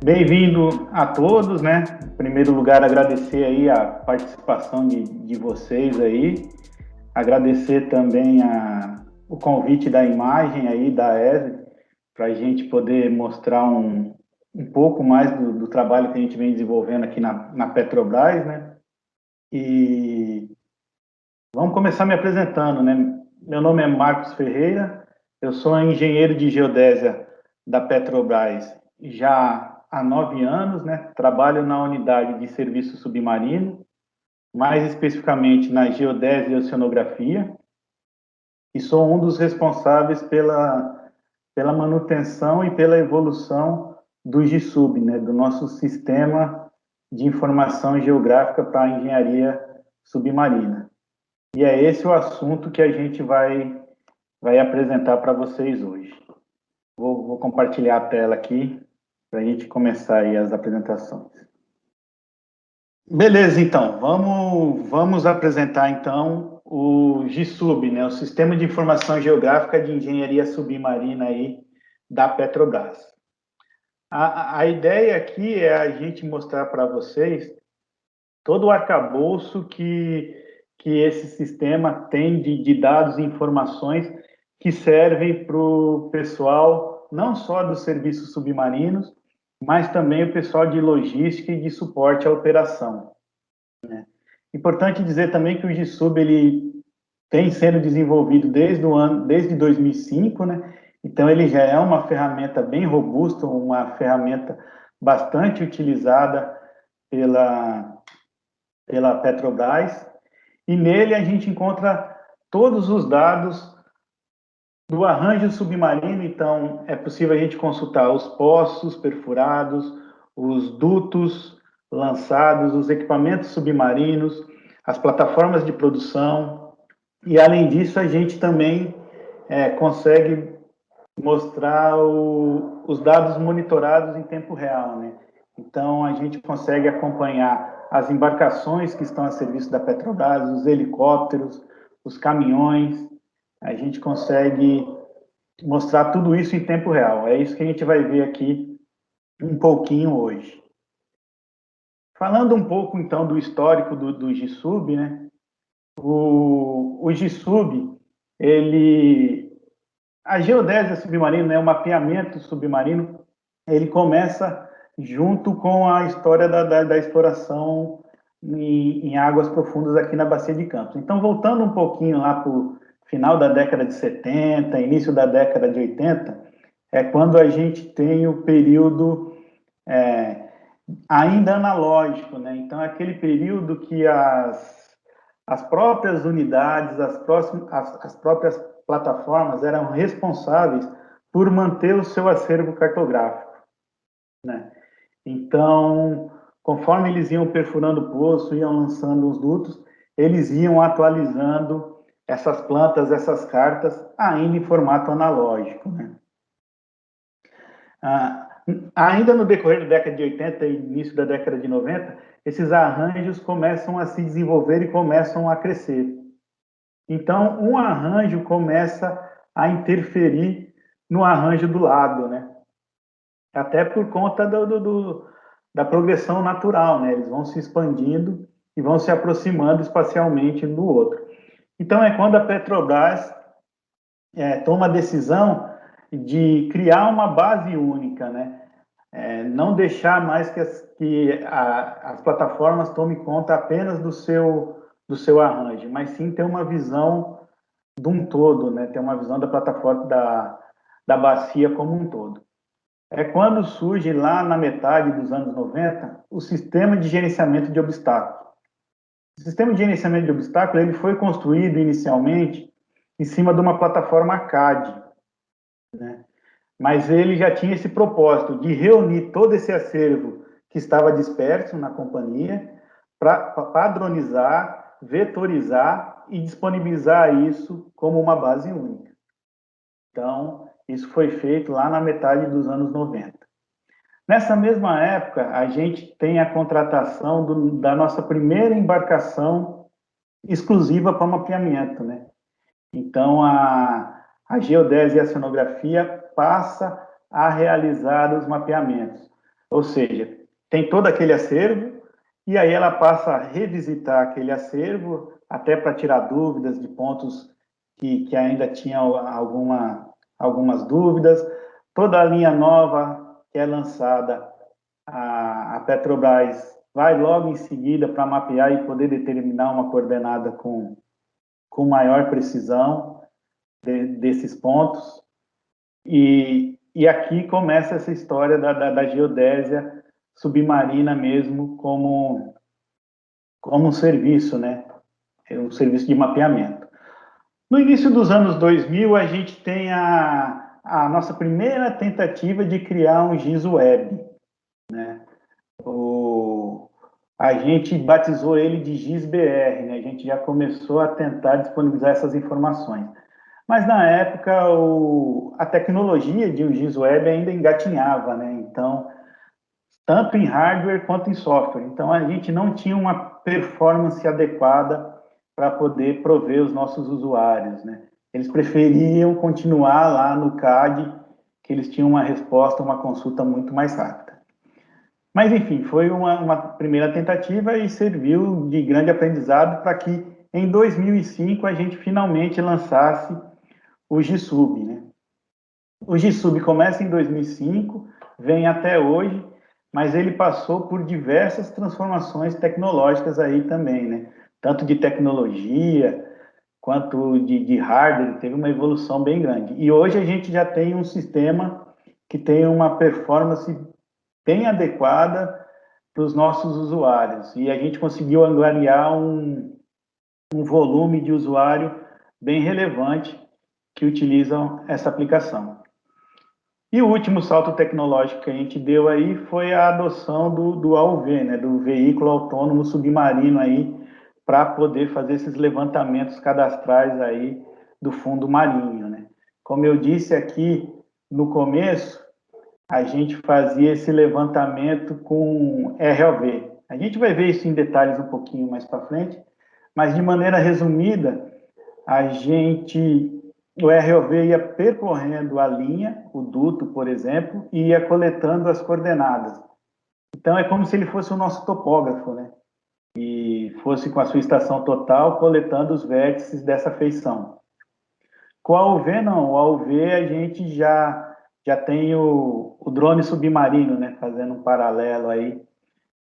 Bem-vindo a todos, né? Em primeiro lugar, agradecer aí a participação de vocês aí, agradecer também o convite da imagem aí da ESE, para a gente poder mostrar um pouco mais do trabalho que a gente vem desenvolvendo aqui na Petrobras, né? E vamos começar me apresentando, né? Meu nome é Marcos Ferreira, eu sou engenheiro de geodésia da Petrobras já há 9 anos, né? Trabalho na unidade de serviço submarino, mais especificamente na geodésia e oceanografia, e sou um dos responsáveis pela manutenção e pela evolução do GISUB, né? Do nosso sistema de informação geográfica para a engenharia submarina. E é esse o assunto que a gente vai apresentar para vocês hoje. Vou compartilhar a tela aqui para a gente começar aí as apresentações. Beleza, então, vamos apresentar então o GISUB, né, o Sistema de Informação Geográfica de Engenharia Submarina aí da Petrobras. A ideia aqui é a gente mostrar para vocês todo o arcabouço que esse sistema tem de dados e informações que servem para o pessoal, não só dos serviços submarinos, mas também o pessoal de logística e de suporte à operação, né? Importante dizer também que o GISUB ele tem sendo desenvolvido desde 2005, né? Então ele já é uma ferramenta bem robusta, uma ferramenta bastante utilizada pela Petrobras, e nele a gente encontra todos os dados do arranjo submarino. Então é possível a gente consultar os poços perfurados, os dutos lançados, os equipamentos submarinos, as plataformas de produção, e além disso a gente também consegue mostrar os dados monitorados em tempo real, né? Então a gente consegue acompanhar as embarcações que estão a serviço da Petrobras, os helicópteros, os caminhões. A gente consegue mostrar tudo isso em tempo real. É isso que a gente vai ver aqui um pouquinho hoje. Falando um pouco então do histórico do GISUB, né? O GISUB, a geodésia submarina, né, o mapeamento submarino, ele começa junto com a história da exploração em águas profundas aqui na Bacia de Campos. Então, voltando um pouquinho lá para o final da década de 70, início da década de 80, é quando a gente tem o período ainda analógico, né? Então, é aquele período que as próprias unidades, as próprias plataformas eram responsáveis por manter o seu acervo cartográfico, né? Então, conforme eles iam perfurando o poço, iam lançando os dutos, eles iam atualizando essas plantas, essas cartas, ainda em formato analógico, né? Ainda no decorrer da década de 80 e início da década de 90, esses arranjos começam a se desenvolver e começam a crescer. Então, um arranjo começa a interferir no arranjo do lado, né? Até por conta da progressão natural, né? Eles vão se expandindo e vão se aproximando espacialmente um do outro. Então, é quando a Petrobras toma a decisão de criar uma base única, né? Não deixar mais que as plataformas tomem conta apenas do seu arranjo, mas sim ter uma visão de um todo, né? Ter uma visão da plataforma da bacia como um todo. É quando surge lá na metade dos anos 90 o sistema de gerenciamento de obstáculos. O sistema de gerenciamento de obstáculos ele foi construído inicialmente em cima de uma plataforma CAD, né? Mas ele já tinha esse propósito de reunir todo esse acervo que estava disperso na companhia para padronizar, vetorizar e disponibilizar isso como uma base única. Então, isso foi feito lá na metade dos anos 90. Nessa mesma época, a gente tem a contratação da nossa primeira embarcação exclusiva para mapeamento, né? Então, a geodésia e a oceanografia passa a realizar os mapeamentos. Ou seja, tem todo aquele acervo, e aí ela passa a revisitar aquele acervo, até para tirar dúvidas de pontos que ainda tinham algumas dúvidas. Toda a linha nova que é lançada, a Petrobras vai logo em seguida para mapear e poder determinar uma coordenada com maior precisão desses pontos. E aqui começa essa história da geodésia submarina mesmo como um serviço, né? É um serviço de mapeamento. No início dos anos 2000, a gente tem a nossa primeira tentativa de criar um GIS Web, né? A gente batizou ele de GIS-BR, né? A gente já começou a tentar disponibilizar essas informações. Mas na época a tecnologia de um GIS Web ainda engatinhava, né? Então, tanto em hardware quanto em software. Então, a gente não tinha uma performance adequada para poder prover os nossos usuários, né? Eles preferiam continuar lá no CAD, que eles tinham uma resposta, uma consulta muito mais rápida. Mas, enfim, foi uma primeira tentativa e serviu de grande aprendizado para que, em 2005, a gente finalmente lançasse o GSUB, né? O GSUB começa em 2005, vem até hoje, mas ele passou por diversas transformações tecnológicas aí também, né? Tanto de tecnologia quanto de hardware, teve uma evolução bem grande. E hoje a gente já tem um sistema que tem uma performance bem adequada para os nossos usuários. E a gente conseguiu angariar um volume de usuário bem relevante que utilizam essa aplicação. E o último salto tecnológico que a gente deu aí foi a adoção do AUV, né, do veículo autônomo submarino aí, para poder fazer esses levantamentos cadastrais aí do fundo marinho, né. Como eu disse aqui no começo, a gente fazia esse levantamento com ROV. A gente vai ver isso em detalhes um pouquinho mais para frente, mas de maneira resumida, a gente, o ROV ia percorrendo a linha, o duto, por exemplo, e ia coletando as coordenadas. Então é como se ele fosse o nosso topógrafo, né? E fosse com a sua estação total coletando os vértices dessa feição. Com a UV não, o AUV a gente já tem o drone submarino, né? Fazendo um paralelo aí.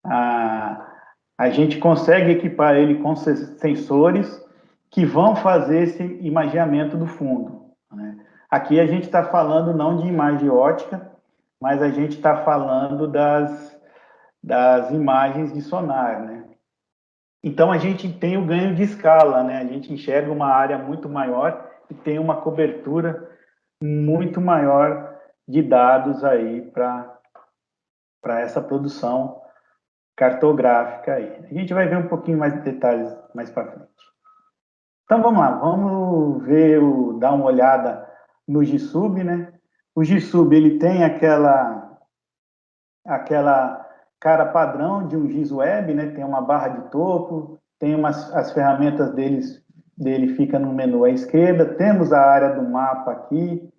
A gente consegue equipar ele com sensores que vão fazer esse imageamento do fundo, né? Aqui a gente está falando não de imagem ótica, mas a gente está falando das imagens de sonar, né? Então a gente tem o ganho de escala, né? A gente enxerga uma área muito maior e tem uma cobertura muito maior de dados aí para essa produção cartográfica aí. A gente vai ver um pouquinho mais de detalhes mais para frente. Então vamos lá, vamos ver, dar uma olhada no GSUB, né? O GSUB ele tem aquela cara padrão de um GIS Web, né? Tem uma barra de topo, tem as ferramentas dele fica no menu à esquerda, temos a área do mapa aqui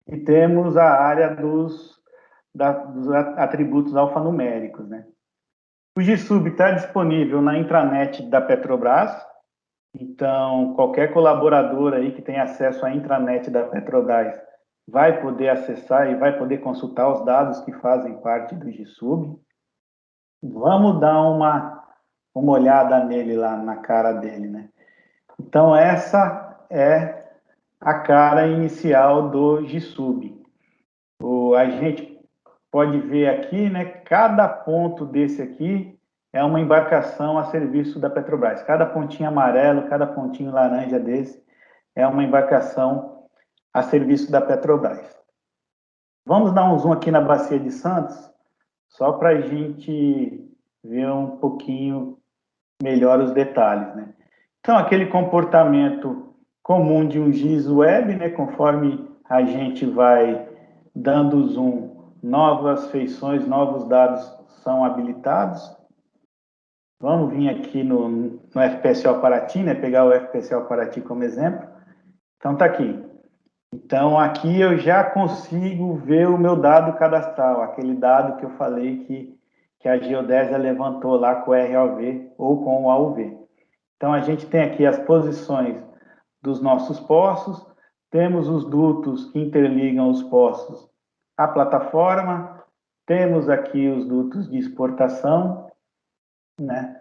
e temos a área dos atributos alfanuméricos, né? O GSUB está disponível na intranet da Petrobras, então qualquer colaborador aí que tenha acesso à intranet da Petrobras vai poder acessar e vai poder consultar os dados que fazem parte do GSUB. Vamos dar uma olhada nele lá, na cara dele, né? Então, essa é a cara inicial do GSUB. A gente pode ver aqui, né? Cada ponto desse aqui é uma embarcação a serviço da Petrobras. Cada pontinho amarelo, cada pontinho laranja desse é uma embarcação a serviço da Petrobras. Vamos dar um zoom aqui na Bacia de Santos, só para a gente ver um pouquinho melhor os detalhes, né? Então, aquele comportamento comum de um GIS Web, né? Conforme a gente vai dando zoom, novas feições, novos dados são habilitados. Vamos vir aqui no FPSO Paraty, né? Pegar o FPSO Paraty como exemplo. Então, tá aqui. Então, aqui eu já consigo ver o meu dado cadastral, aquele dado que eu falei que a geodésia levantou lá com o ROV ou com o AUV. Então, a gente tem aqui as posições dos nossos poços, temos os dutos que interligam os poços à plataforma, temos aqui os dutos de exportação, né?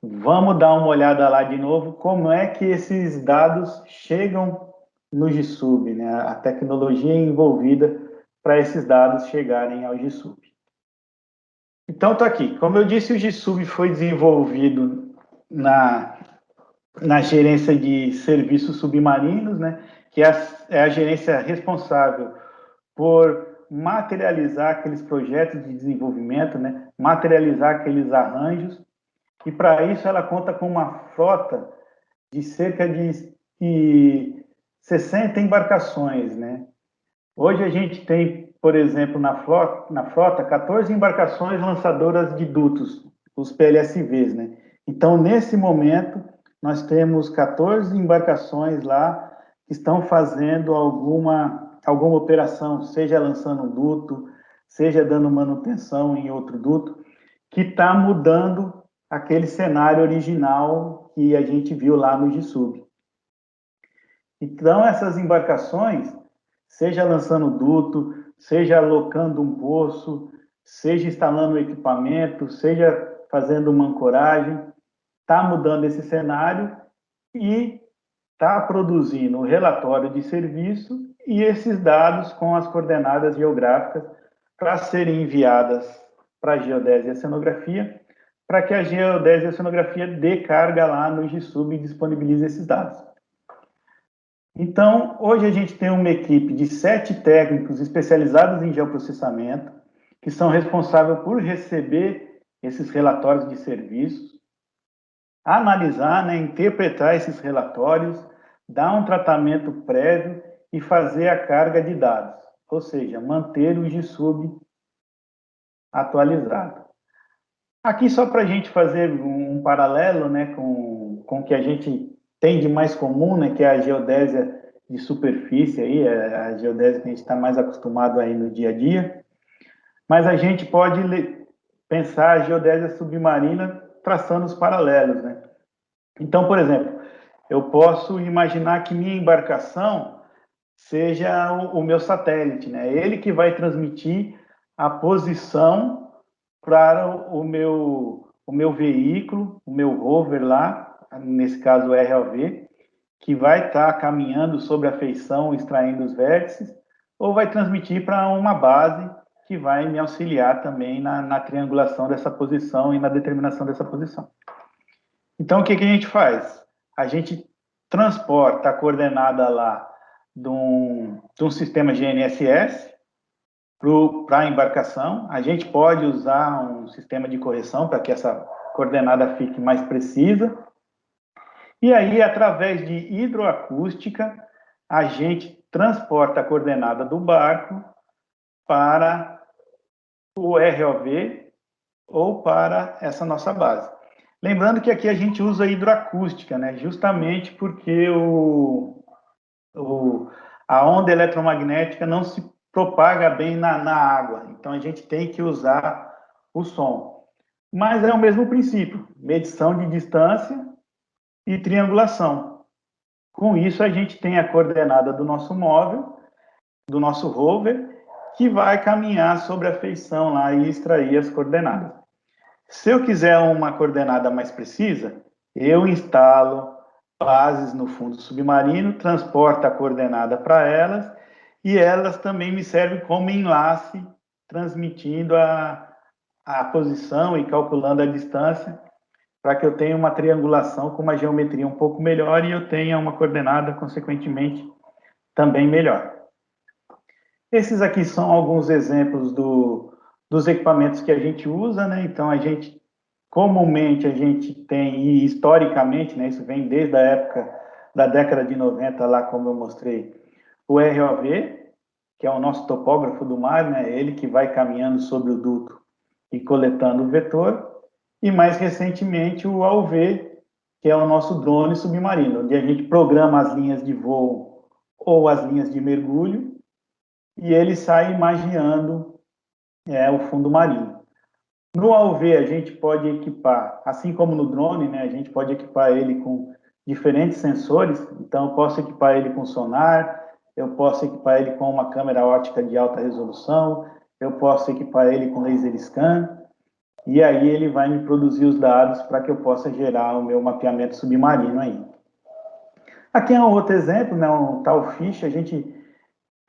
Vamos dar uma olhada lá de novo, como é que esses dados chegam no GSUB, né? A tecnologia envolvida para esses dados chegarem ao GSUB. Então, está aqui. Como eu disse, o GSUB foi desenvolvido na gerência de serviços submarinos, né? Que é a gerência responsável por materializar aqueles projetos de desenvolvimento, né? Materializar aqueles arranjos. E para isso ela conta com uma frota de cerca de 60 embarcações, né? Hoje a gente tem, por exemplo, na frota 14 embarcações lançadoras de dutos, os PLSVs, né? Então, nesse momento, nós temos 14 embarcações lá que estão fazendo alguma operação, seja lançando um duto, seja dando manutenção em outro duto, que está mudando aquele cenário original que a gente viu lá no GSUB. Então, essas embarcações, seja lançando duto, seja alocando um poço, seja instalando equipamento, seja fazendo uma ancoragem, está mudando esse cenário e está produzindo o relatório de serviço e esses dados com as coordenadas geográficas para serem enviadas para a geodésia e a oceanografia, para que a geodésia e a oceanografia dê carga lá no GSUB e disponibilize esses dados. Então, hoje a gente tem uma equipe de 7 técnicos especializados em geoprocessamento, que são responsáveis por receber esses relatórios de serviços, analisar, né, interpretar esses relatórios, dar um tratamento prévio e fazer a carga de dados, ou seja, manter o GSUB atualizado. Aqui só para a gente fazer um paralelo, né, com o que a gente tem de mais comum, né, que é a geodésia de superfície, aí, a geodésia que a gente está mais acostumado aí no dia a dia, mas a gente pode pensar a geodésia submarina traçando os paralelos, né? Então, por exemplo, eu posso imaginar que minha embarcação seja o meu satélite, né? Ele que vai transmitir a posição para o meu veículo, o meu rover lá, nesse caso o ROV, que vai estar caminhando sobre a feição, extraindo os vértices, ou vai transmitir para uma base que vai me auxiliar também na triangulação dessa posição e na determinação dessa posição. Então, o que a gente faz? A gente transporta a coordenada lá de um sistema GNSS para a embarcação. A gente pode usar um sistema de correção para que essa coordenada fique mais precisa. E aí, através de hidroacústica, a gente transporta a coordenada do barco para o ROV ou para essa nossa base. Lembrando que aqui a gente usa hidroacústica, né? Justamente porque a onda eletromagnética não se propaga bem na água. Então, a gente tem que usar o som. Mas é o mesmo princípio, medição de distância e triangulação. Com isso, a gente tem a coordenada do nosso móvel, do nosso rover, que vai caminhar sobre a feição lá e extrair as coordenadas. Se eu quiser uma coordenada mais precisa, eu instalo bases no fundo submarino, transporto a coordenada para elas e elas também me servem como enlace, transmitindo a posição e calculando a distância para que eu tenha uma triangulação com uma geometria um pouco melhor e eu tenha uma coordenada, consequentemente, também melhor. Esses aqui são alguns exemplos dos equipamentos que a gente usa, né? Então, comumente, a gente tem, e historicamente, né, isso vem desde a época da década de 90, lá como eu mostrei, o ROV, que é o nosso topógrafo do mar, né? Ele que vai caminhando sobre o duto e coletando o vetor. E mais recentemente o AUV, que é o nosso drone submarino, onde a gente programa as linhas de voo ou as linhas de mergulho, e ele sai imagiando o fundo marinho. No AUV, a gente pode equipar, assim como no drone, né, a gente pode equipar ele com diferentes sensores. Então, eu posso equipar ele com sonar, eu posso equipar ele com uma câmera óptica de alta resolução, eu posso equipar ele com laser scan, e aí ele vai me produzir os dados para que eu possa gerar o meu mapeamento submarino aí. Aqui é um outro exemplo, né, um tal fiche. A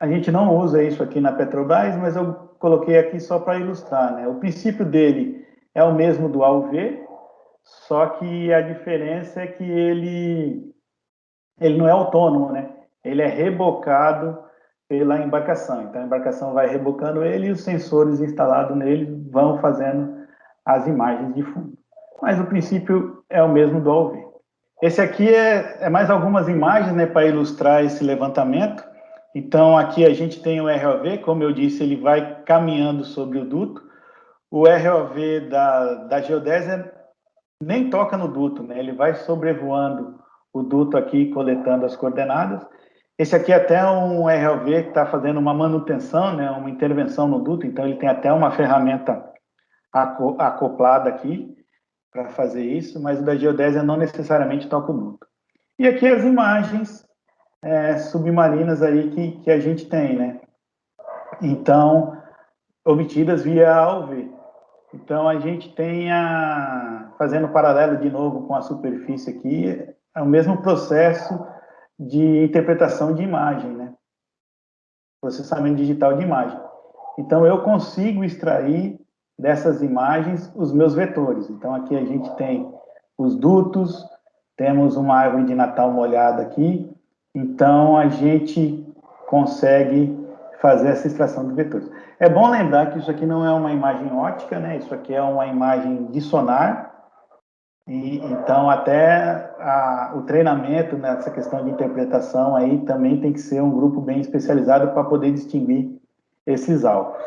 gente não usa isso aqui na Petrobras, mas eu coloquei aqui só para ilustrar, né? O princípio dele é o mesmo do AUV, só que a diferença é que ele não é autônomo, né? Ele é rebocado pela embarcação. Então, a embarcação vai rebocando ele e os sensores instalados nele vão fazendo as imagens de fundo. Mas o princípio é o mesmo do AUV. Esse aqui é mais algumas imagens, né, para ilustrar esse levantamento. Então, aqui a gente tem o ROV, como eu disse, ele vai caminhando sobre o duto. O ROV da geodésia nem toca no duto, né? Ele vai sobrevoando o duto aqui, coletando as coordenadas. Esse aqui é até um ROV que está fazendo uma manutenção, né, uma intervenção no duto, então ele tem até uma ferramenta acoplada aqui para fazer isso, mas o da geodésia não necessariamente toca o duto. E aqui as imagens submarinas aí que a gente tem, né? Então, obtidas via AUV. Então, a gente tem fazendo paralelo de novo com a superfície aqui, é o mesmo processo de interpretação de imagem, né? Processamento digital de imagem. Então, eu consigo extrair dessas imagens os meus vetores. Então, aqui a gente tem os dutos, temos uma árvore de Natal molhada aqui, então a gente consegue fazer essa extração de vetores. É bom lembrar que isso aqui não é uma imagem ótica, né? Isso aqui é uma imagem de sonar, e então até o treinamento nessa questão de interpretação aí também tem que ser um grupo bem especializado para poder distinguir esses alvos.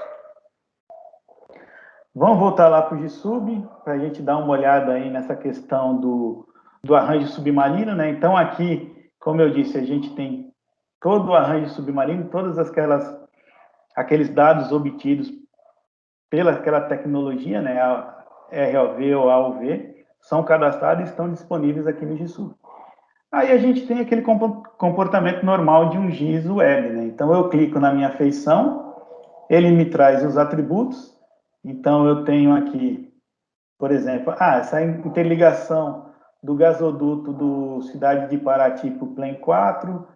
Vamos voltar lá para o GSUB, para a gente dar uma olhada aí nessa questão do arranjo submarino, né? Então, aqui, como eu disse, a gente tem todo o arranjo submarino, todas aqueles dados obtidos pela aquela tecnologia, né? A ROV ou AUV, são cadastrados e estão disponíveis aqui no GSUB. Aí a gente tem aquele comportamento normal de um GIS web, né? Então, eu clico na minha feição, ele me traz os atributos. Então, eu tenho aqui, por exemplo, essa interligação do gasoduto do Cidade de Paraty para o Plan 4,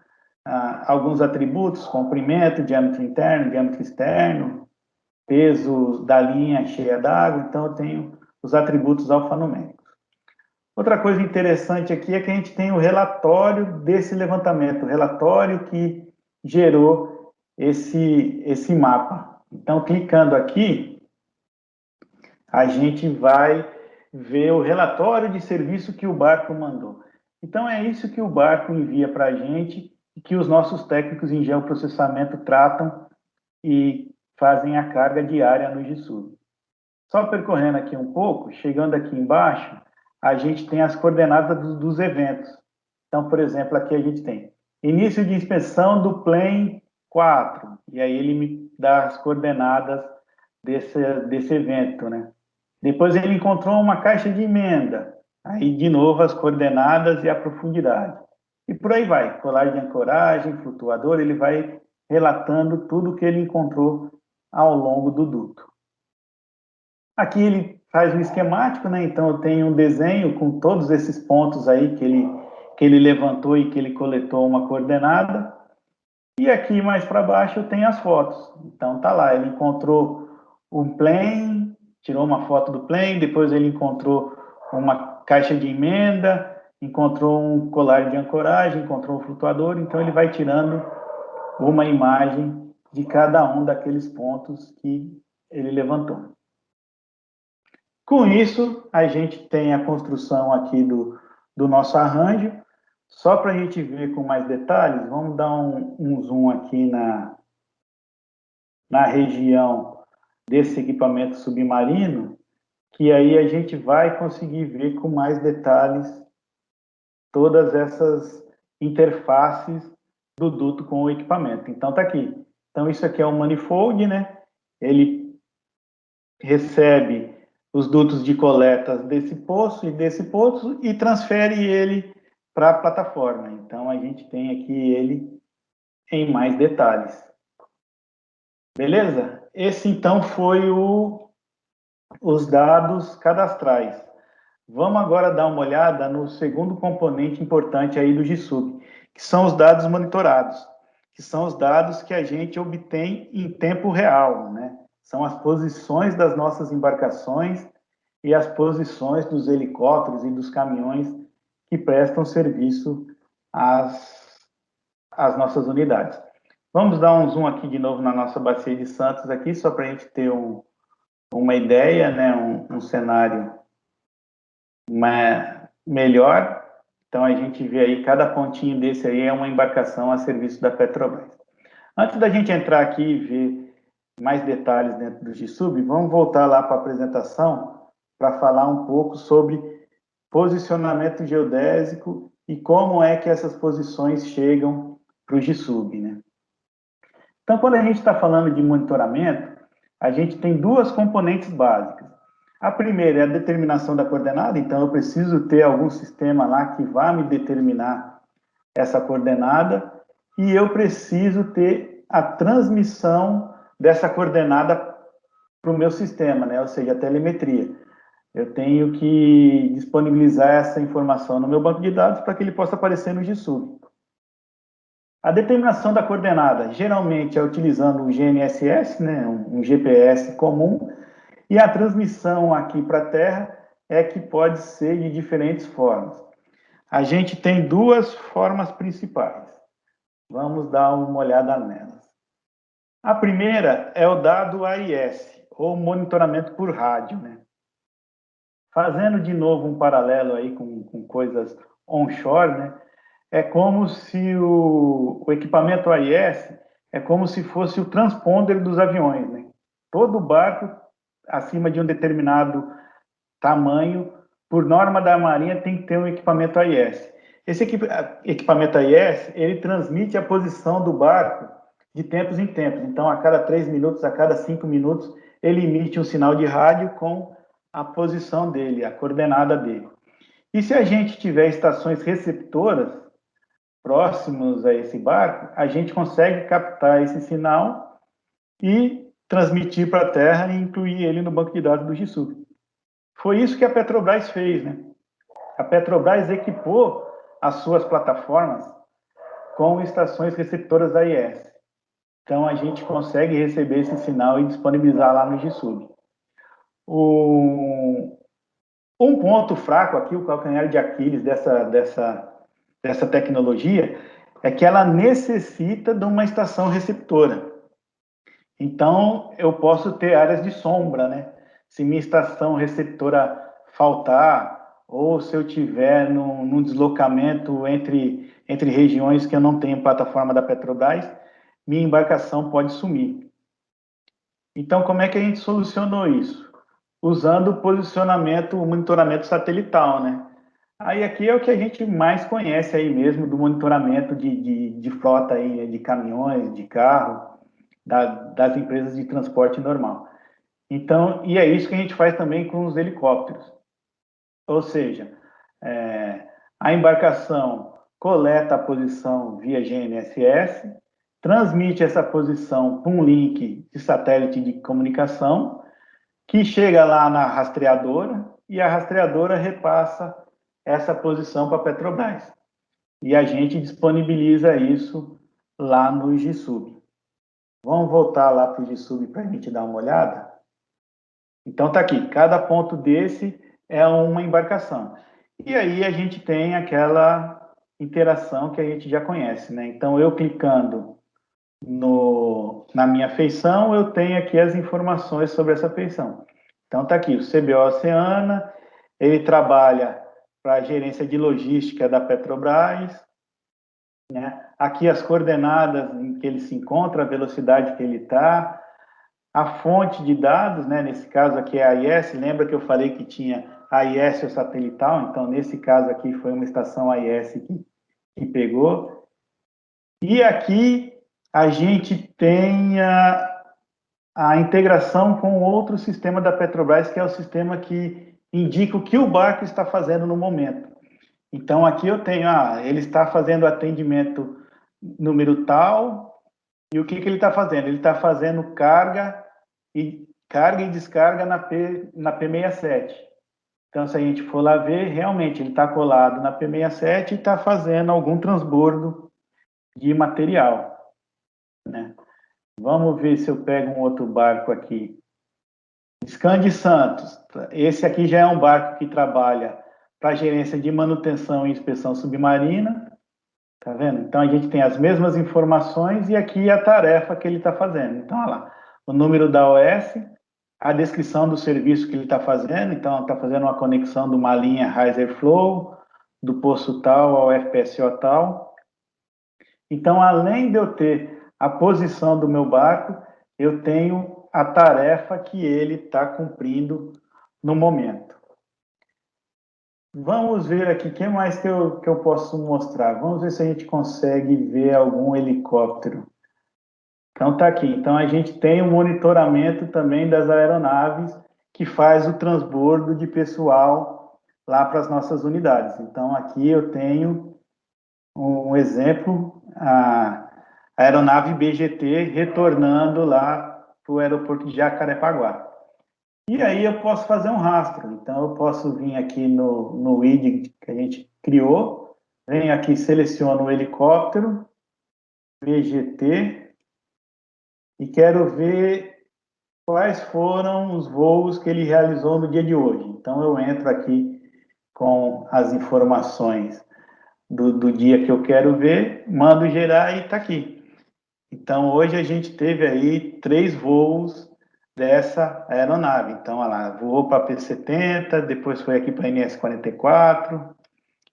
alguns atributos, comprimento, diâmetro interno, diâmetro externo, peso da linha cheia d'água. Então, eu tenho os atributos alfanuméricos. Outra coisa interessante aqui é que a gente tem o relatório desse levantamento, o relatório que gerou esse mapa. Então, clicando aqui, a gente vai ver o relatório de serviço que o barco mandou. Então, é isso que o barco envia para a gente e que os nossos técnicos em geoprocessamento tratam e fazem a carga diária no GSUB. Só percorrendo aqui um pouco, chegando aqui embaixo, a gente tem as coordenadas dos eventos. Então, por exemplo, aqui a gente tem início de inspeção do Plan 4, e aí ele me dá as coordenadas desse evento, né? Depois ele encontrou uma caixa de emenda, aí de novo as coordenadas e a profundidade. E por aí vai, colagem de ancoragem, flutuador, ele vai relatando tudo que ele encontrou ao longo do duto. Aqui ele faz um esquemático, né? Então eu tenho um desenho com todos esses pontos aí que ele levantou e que ele coletou uma coordenada. E aqui mais para baixo eu tenho as fotos. Então tá lá, ele encontrou um plane, tirou uma foto do plane, depois ele encontrou uma caixa de emenda, encontrou um colar de ancoragem, encontrou um flutuador. Então ele vai tirando uma imagem de cada um daqueles pontos que ele levantou. Com isso, a gente tem a construção aqui do nosso arranjo. Só para a gente ver com mais detalhes, vamos dar um zoom aqui na região desse equipamento submarino, que aí a gente vai conseguir ver com mais detalhes todas essas interfaces do duto com o equipamento. Então, está aqui. Então, isso aqui é um manifold, né? Ele recebe os dutos de coleta desse poço e transfere ele para a plataforma. Então, a gente tem aqui ele em mais detalhes. Beleza? Esse, então, foi os dados cadastrais. Vamos agora dar uma olhada no segundo componente importante aí do GSUB, que são os dados monitorados, que são os dados que a gente obtém em tempo real, né? São as posições das nossas embarcações e as posições dos helicópteros e dos caminhões que prestam serviço às nossas unidades. Vamos dar um zoom aqui de novo na nossa bacia de Santos aqui, só para a gente ter uma ideia, né? um cenário melhor. Então, a gente vê aí, cada pontinho desse aí é uma embarcação a serviço da Petrobras. Antes da gente entrar aqui e ver mais detalhes dentro do GSUB, vamos voltar lá para a apresentação para falar um pouco sobre posicionamento geodésico e como é que essas posições chegam para o GSUB, né? Então, quando a gente está falando de monitoramento, a gente tem duas componentes básicas. A primeira é a determinação da coordenada, então eu preciso ter algum sistema lá que vá me determinar essa coordenada e eu preciso ter a transmissão dessa coordenada para o meu sistema, né? Ou seja, a telemetria. Eu tenho que disponibilizar essa informação no meu banco de dados para que ele possa aparecer no GSUB. A determinação da coordenada geralmente é utilizando o GNSS, né? um GPS comum, e a transmissão aqui para a Terra é que pode ser de diferentes formas. A gente tem duas formas principais. Vamos dar uma olhada nelas. A primeira é o dado AIS, ou monitoramento por rádio, né? Fazendo de novo um paralelo aí com coisas onshore, né? É como se o equipamento AIS é como se fosse o transponder dos aviões, né? Todo barco acima de um determinado tamanho, por norma da Marinha, tem que ter um equipamento AIS. Esse equipamento AIS, ele transmite a posição do barco de tempos em tempos. Então, a cada 3 minutos, a cada 5 minutos, ele emite um sinal de rádio com a posição dele, a coordenada dele. E se a gente tiver estações receptoras próximas a esse barco, a gente consegue captar esse sinal e transmitir para a Terra e incluir ele no banco de dados do GSUB. Foi isso que a Petrobras fez, né? A Petrobras equipou as suas plataformas com estações receptoras AIS. Então, a gente consegue receber esse sinal e disponibilizar lá no GSUB. Um ponto fraco aqui, o calcanhar de Aquiles dessa tecnologia, é que ela necessita de uma estação receptora. Então, eu posso ter áreas de sombra, né? Se minha estação receptora faltar, ou se eu tiver num deslocamento entre regiões que eu não tenho plataforma da Petrobras, minha embarcação pode sumir. Então, como é que a gente solucionou isso? Usando o monitoramento satelital, né? Aí aqui é o que a gente mais conhece aí mesmo do monitoramento de frota aí, de caminhões, de carro, das empresas de transporte normal. Então, e é isso que a gente faz também com os helicópteros. Ou seja, a embarcação coleta a posição via GNSS, transmite essa posição para um link de satélite de comunicação, que chega lá na rastreadora, e a rastreadora repassa essa posição para a Petrobras. E a gente disponibiliza isso lá no GSUB. Vamos voltar lá para o GSUB para a gente dar uma olhada? Então, está aqui. Cada ponto desse é uma embarcação. E aí a gente tem aquela interação que a gente já conhece, né? Então, eu clicando na minha feição, eu tenho aqui as informações sobre essa feição. Então, está aqui o CBO Oceana, ele trabalha para a gerência de logística da Petrobras, né? Aqui as coordenadas em que ele se encontra, a velocidade que ele está, a fonte de dados, né? Nesse caso aqui é a AIS, lembra que eu falei que tinha AIS ou satelital, então nesse caso aqui foi uma estação AIS que pegou. E aqui a gente tem a integração com outro sistema da Petrobras, que é o sistema que indica o que o barco está fazendo no momento. Então, aqui eu tenho, ele está fazendo atendimento número tal, e o que ele está fazendo? Ele está fazendo carga e descarga na P67. Então, se a gente for lá ver, realmente ele está colado na P67 e está fazendo algum transbordo de material, né? Vamos ver se eu pego um outro barco aqui. Scandi Santos. Esse aqui já é um barco que trabalha para gerência de manutenção e inspeção submarina. Tá vendo? Então, a gente tem as mesmas informações e aqui a tarefa que ele está fazendo. Então, olha lá, o número da OS, a descrição do serviço que ele está fazendo. Então, está fazendo uma conexão de uma linha Riser Flow, do poço tal ao FPSO tal. Então, além de eu ter a posição do meu barco, eu tenho a tarefa que ele está cumprindo no momento. Vamos ver aqui, o que mais que eu posso mostrar? Vamos ver se a gente consegue ver algum helicóptero. Então, tá aqui. Então, a gente tem o monitoramento também das aeronaves que faz o transbordo de pessoal lá para as nossas unidades. Então, aqui eu tenho um exemplo, a aeronave BGT retornando lá para o aeroporto de Jacarepaguá. E aí eu posso fazer um rastro. Então, eu posso vir aqui no widget que a gente criou, venho aqui, seleciono o helicóptero, VGT, e quero ver quais foram os voos que ele realizou no dia de hoje. Então, eu entro aqui com as informações do dia que eu quero ver, mando gerar e está aqui. Então, hoje a gente teve aí 3 voos dessa aeronave. Então, olha lá, voou para a P-70, depois foi aqui para a NS-44,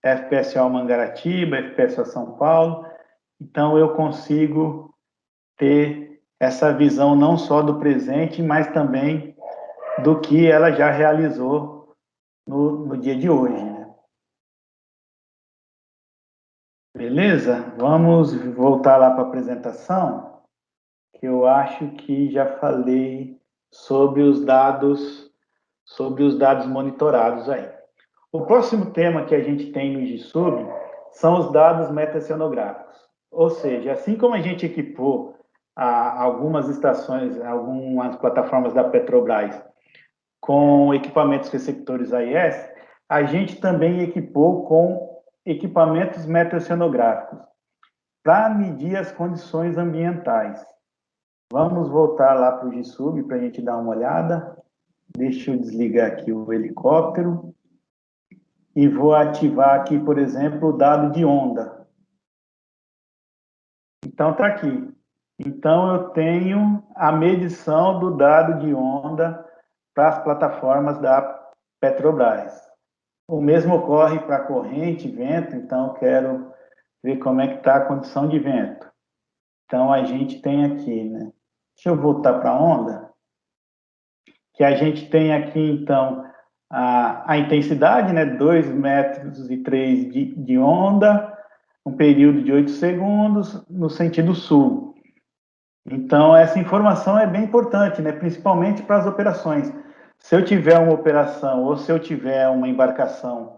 FPSO Mangaratiba, FPSO São Paulo. Então, eu consigo ter essa visão não só do presente, mas também do que ela já realizou no dia de hoje, né? Beleza? Vamos voltar lá para a apresentação, que eu acho que já falei sobre os dados monitorados aí. O próximo tema que a gente tem no GSUB são os dados metaoceanográficos. Ou seja, assim como a gente equipou algumas estações, algumas plataformas da Petrobras com equipamentos receptores AIS, a gente também equipou com equipamentos metaoceanográficos para medir as condições ambientais. Vamos voltar lá para o GSUB para a gente dar uma olhada. Deixa eu desligar aqui o helicóptero e vou ativar aqui, por exemplo, o dado de onda. Então, está aqui. Então, eu tenho a medição do dado de onda para as plataformas da Petrobras. O mesmo ocorre para corrente, vento, então eu quero ver como é que está a condição de vento. Então, a gente tem aqui, né? Deixa eu voltar para a onda. Que a gente tem aqui, então, a intensidade, né? 2,3 metros de onda, um período de 8 segundos no sentido sul. Então, essa informação é bem importante, né? Principalmente para as operações. Se eu tiver uma operação ou se eu tiver uma embarcação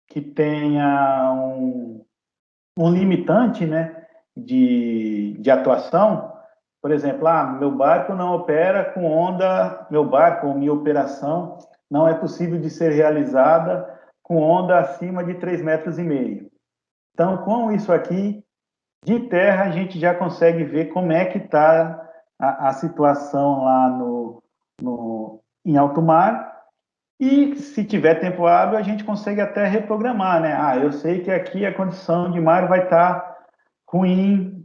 que tenha um limitante, né, de atuação, por exemplo, meu barco não opera com onda, meu barco ou minha operação não é possível de ser realizada com onda acima de 3,5 metros. Então, com isso aqui, de terra, a gente já consegue ver como é que está a situação lá em alto mar. E se tiver tempo hábil, a gente consegue até reprogramar, né? Eu sei que aqui a condição de mar vai estar ruim,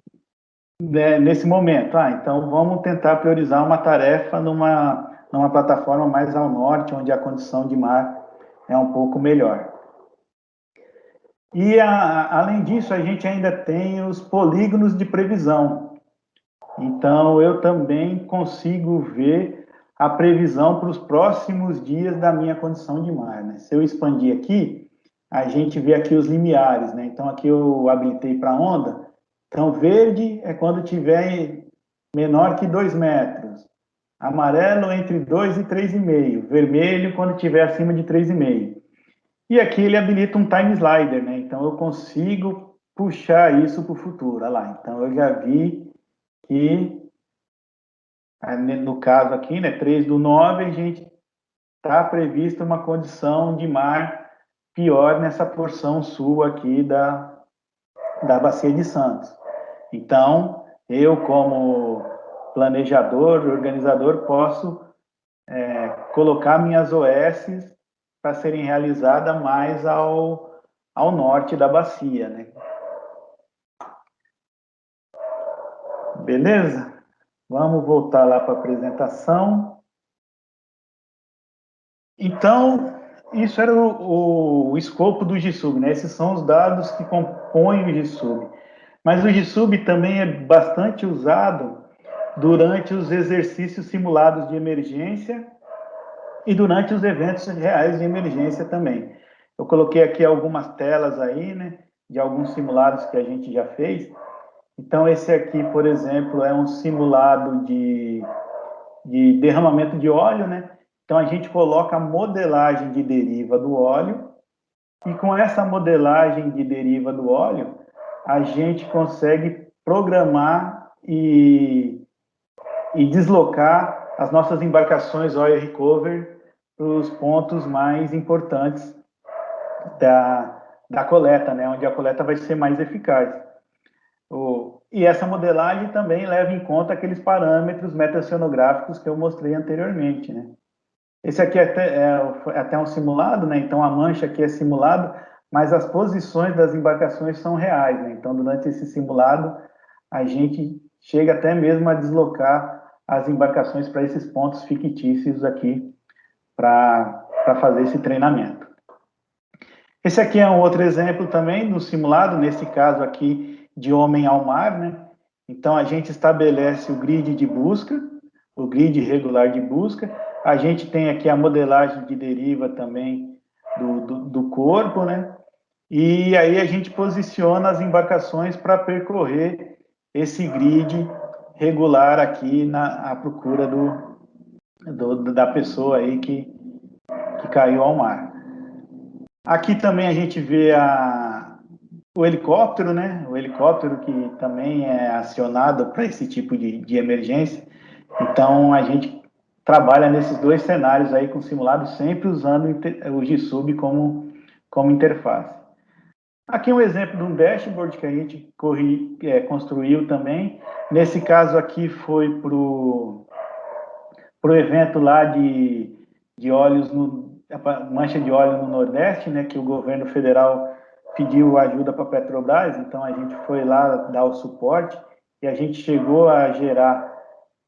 né, nesse momento. Então vamos tentar priorizar uma tarefa numa plataforma mais ao norte, onde a condição de mar é um pouco melhor. E, além disso, a gente ainda tem os polígonos de previsão. Então, eu também consigo ver a previsão para os próximos dias da minha condição de mar, né? Se eu expandir aqui, a gente vê aqui os limiares, né? Então, aqui eu habilitei para onda, Então, verde é quando tiver menor que 2 metros. Amarelo entre 2 e 3,5. Vermelho quando tiver acima de 3,5. E aqui ele habilita um time slider, né? Então eu consigo puxar isso para o futuro. Olha lá. Então eu já vi que, no caso aqui, né, 3/9, a gente está prevista uma condição de mar pior nessa porção sul aqui da Bacia de Santos. Então, eu, como planejador, organizador, posso colocar minhas OS para serem realizadas mais ao norte da bacia, né? Beleza? Vamos voltar lá para a apresentação. Então, isso era o escopo do GSUB, né? Esses são os dados que compõem o GSUB. Mas o GSUB também é bastante usado durante os exercícios simulados de emergência e durante os eventos reais de emergência também. Eu coloquei aqui algumas telas aí, né, de alguns simulados que a gente já fez. Então, esse aqui, por exemplo, é um simulado de derramamento de óleo, né? Então, a gente coloca a modelagem de deriva do óleo e com essa modelagem de deriva do óleo, a gente consegue programar e deslocar as nossas embarcações oil recover para os pontos mais importantes da coleta, né? Onde a coleta vai ser mais eficaz. E essa modelagem também leva em conta aqueles parâmetros metaoceanográficos que eu mostrei anteriormente, né? Esse aqui é até um simulado, né? Então a mancha aqui é simulado, mas as posições das embarcações são reais, né? Então durante esse simulado a gente chega até mesmo a deslocar as embarcações para esses pontos fictícios aqui para fazer esse treinamento. Esse aqui é um outro exemplo também no simulado, nesse caso aqui de homem ao mar, né? Então a gente estabelece o grid de busca, o grid regular de busca. A gente tem aqui a modelagem de deriva também do corpo, né? E aí a gente posiciona as embarcações para percorrer esse grid regular aqui à procura da pessoa aí que caiu ao mar. Aqui também a gente vê o helicóptero, né? O helicóptero que também é acionado para esse tipo de emergência. Então, a gente trabalha nesses dois cenários aí com simulado, sempre usando o GSUB como interface. Aqui um exemplo de um dashboard que a gente construiu também. Nesse caso aqui foi para o evento lá de óleos, mancha de óleo no Nordeste, né, que o governo federal pediu ajuda para a Petrobras, então a gente foi lá dar o suporte e a gente chegou a gerar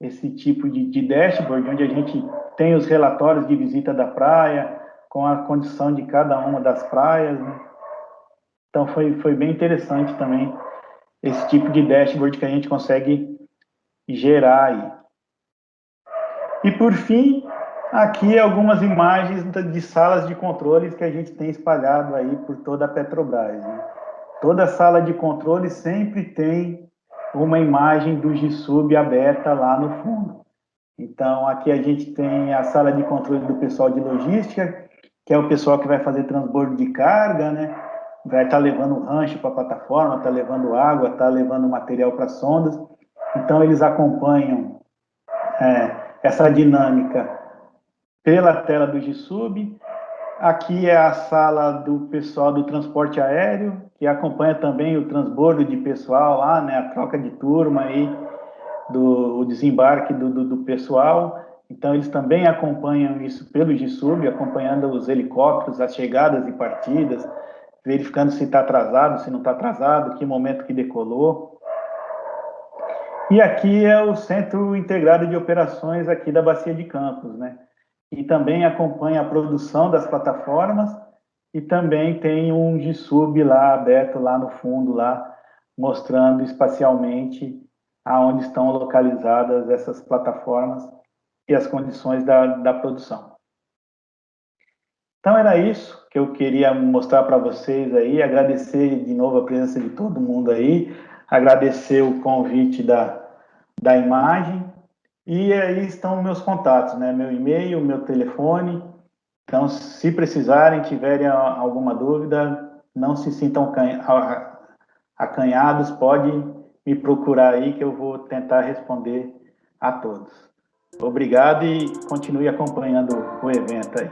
esse tipo de dashboard, onde a gente tem os relatórios de visita da praia, com a condição de cada uma das praias, né? Então foi bem interessante também esse tipo de dashboard que a gente consegue gerar aí. E por fim, aqui algumas imagens de salas de controles que a gente tem espalhado aí por toda a Petrobras, né? Toda sala de controle sempre tem uma imagem do GSUB aberta lá no fundo. Então, aqui a gente tem a sala de controle do pessoal de logística, que é o pessoal que vai fazer transbordo de carga, né? Vai estar levando rancho para a plataforma, está levando água, está levando material para sondas. Então, eles acompanham essa dinâmica pela tela do GSUB. Aqui é a sala do pessoal do transporte aéreo, que acompanha também o transbordo de pessoal lá, né? A troca de turma aí, o desembarque do pessoal. Então, eles também acompanham isso pelo GSUB, acompanhando os helicópteros, as chegadas e partidas, verificando se está atrasado, se não está atrasado, que momento que decolou. E aqui é o Centro Integrado de Operações aqui da Bacia de Campos, né? E também acompanha a produção das plataformas e também tem um GSUB lá aberto lá no fundo, lá mostrando espacialmente aonde estão localizadas essas plataformas e as condições da produção. Então era isso que eu queria mostrar para vocês aí, agradecer de novo a presença de todo mundo aí, agradecer o convite da imagem. E aí estão meus contatos, né? Meu e-mail, meu telefone. Então, se precisarem, tiverem alguma dúvida, não se sintam acanhados, pode me procurar aí que eu vou tentar responder a todos. Obrigado e continue acompanhando o evento aí.